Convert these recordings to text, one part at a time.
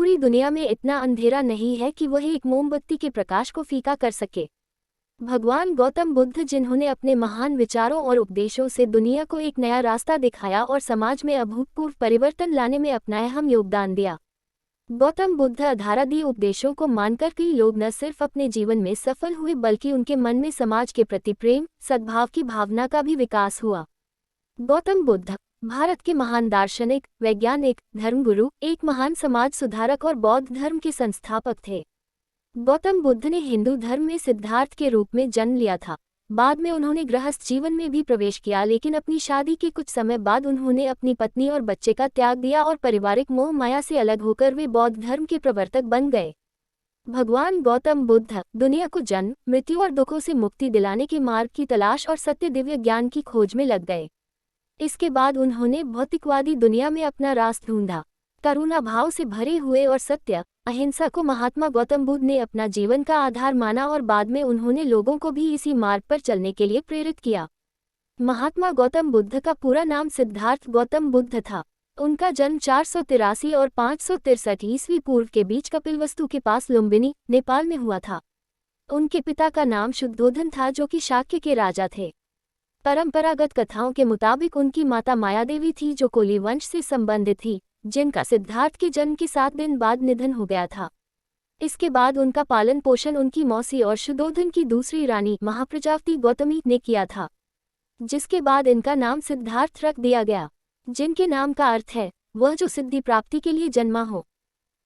पूरी दुनिया में इतना अंधेरा नहीं है कि वह एक मोमबत्ती के प्रकाश को फीका कर सके। भगवान गौतम बुद्ध, जिन्होंने अपने महान विचारों और उपदेशों से दुनिया को एक नया रास्ता दिखाया और समाज में अभूतपूर्व परिवर्तन लाने में अपना अहम योगदान दिया। गौतम बुद्ध आधारादि उपदेशों को मानकर कई लोग न सिर्फ अपने जीवन में सफल हुए बल्कि उनके मन में समाज के प्रति प्रेम, सद्भाव की भावना का भी विकास हुआ। गौतम बुद्ध भारत के महान दार्शनिक, वैज्ञानिक, धर्मगुरु, एक महान समाज सुधारक और बौद्ध धर्म के संस्थापक थे। गौतम बुद्ध ने हिंदू धर्म में सिद्धार्थ के रूप में जन्म लिया था। बाद में उन्होंने गृहस्थ जीवन में भी प्रवेश किया, लेकिन अपनी शादी के कुछ समय बाद उन्होंने अपनी पत्नी और बच्चे का त्याग दिया और पारिवारिक मोह माया से अलग होकर वे बौद्ध धर्म के प्रवर्तक बन गए। भगवान गौतम बुद्ध दुनिया को जन्म, मृत्यु और दुखों से मुक्ति दिलाने के मार्ग की तलाश और सत्य दिव्य ज्ञान की खोज में लग गए। इसके बाद उन्होंने भौतिकवादी दुनिया में अपना रास्ता ढूंढा। करुणा भाव से भरे हुए और सत्य, अहिंसा को महात्मा गौतम बुद्ध ने अपना जीवन का आधार माना और बाद में उन्होंने लोगों को भी इसी मार्ग पर चलने के लिए प्रेरित किया। महात्मा गौतम बुद्ध का पूरा नाम सिद्धार्थ गौतम बुद्ध था। उनका जन्म 483 और 563 ईस्वी पूर्व के बीच कपिलवस्तु के पास लुम्बिनी, नेपाल में हुआ था। उनके पिता का नाम शुद्धोधन था, जो कि शाक्य के राजा थे। परंपरागत कथाओं के मुताबिक उनकी माता मायादेवी थी, जो कोली वंश से संबंधित थी, जिनका सिद्धार्थ के जन्म के 7 दिन बाद निधन हो गया था। इसके बाद उनका पालन पोषण उनकी मौसी और शुद्धोधन की दूसरी रानी महाप्रजापति गौतमी ने किया था, जिसके बाद इनका नाम सिद्धार्थ रख दिया गया, जिनके नाम का अर्थ है वह जो सिद्धि प्राप्ति के लिए जन्मा हो,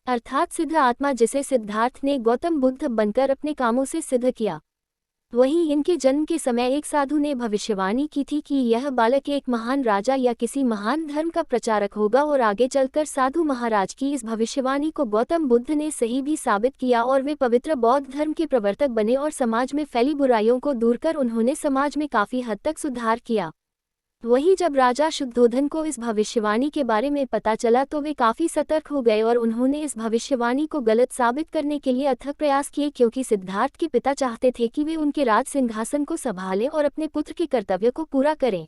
अर्थात सिद्ध आत्मा, जिसे सिद्धार्थ ने गौतम बुद्ध बनकर अपने कामों से सिद्ध किया। वहीं इनके जन्म के समय एक साधु ने भविष्यवाणी की थी कि यह बालक एक महान राजा या किसी महान धर्म का प्रचारक होगा, और आगे चलकर साधु महाराज की इस भविष्यवाणी को गौतम बुद्ध ने सही भी साबित किया और वे पवित्र बौद्ध धर्म के प्रवर्तक बने और समाज में फैली बुराइयों को दूर कर उन्होंने समाज में काफी हद तक सुधार किया। वहीं जब राजा शुद्धोधन को इस भविष्यवाणी के बारे में पता चला तो वे काफी सतर्क हो गए और उन्होंने इस भविष्यवाणी को गलत साबित करने के लिए अथक प्रयास किए, क्योंकि सिद्धार्थ के पिता चाहते थे कि वे उनके राज सिंहासन को संभालें और अपने पुत्र के कर्तव्य को पूरा करें।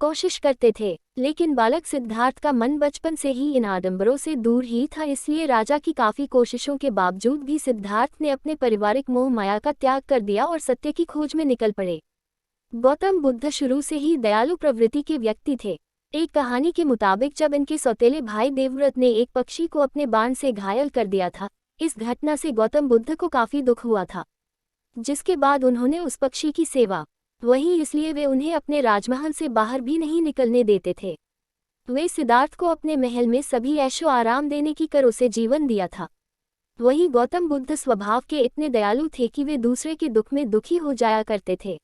कोशिश करते थे, लेकिन बालक सिद्धार्थ का मन बचपन से ही इन आडंबरों से दूर ही था, इसलिए राजा की काफी कोशिशों के बावजूद भी सिद्धार्थ ने अपने पारिवारिक मोह माया का त्याग कर दिया और सत्य की खोज में निकल पड़े। गौतम बुद्ध शुरू से ही दयालु प्रवृत्ति के व्यक्ति थे। एक कहानी के मुताबिक जब इनके सौतेले भाई देवव्रत ने एक पक्षी को अपने बाण से घायल कर दिया था, इस घटना से गौतम बुद्ध को काफी दुख हुआ था, जिसके बाद उन्होंने उस पक्षी की सेवा, वहीं इसलिए वे उन्हें अपने राजमहल से बाहर भी नहीं निकलने देते थे। वे सिद्धार्थ को अपने महल में सभी ऐशो आराम देने की कर उसे जीवन दिया था। वहीं गौतम बुद्ध स्वभाव के इतने दयालु थे कि वे दूसरे के दुख में दुखी हो जाया करते थे।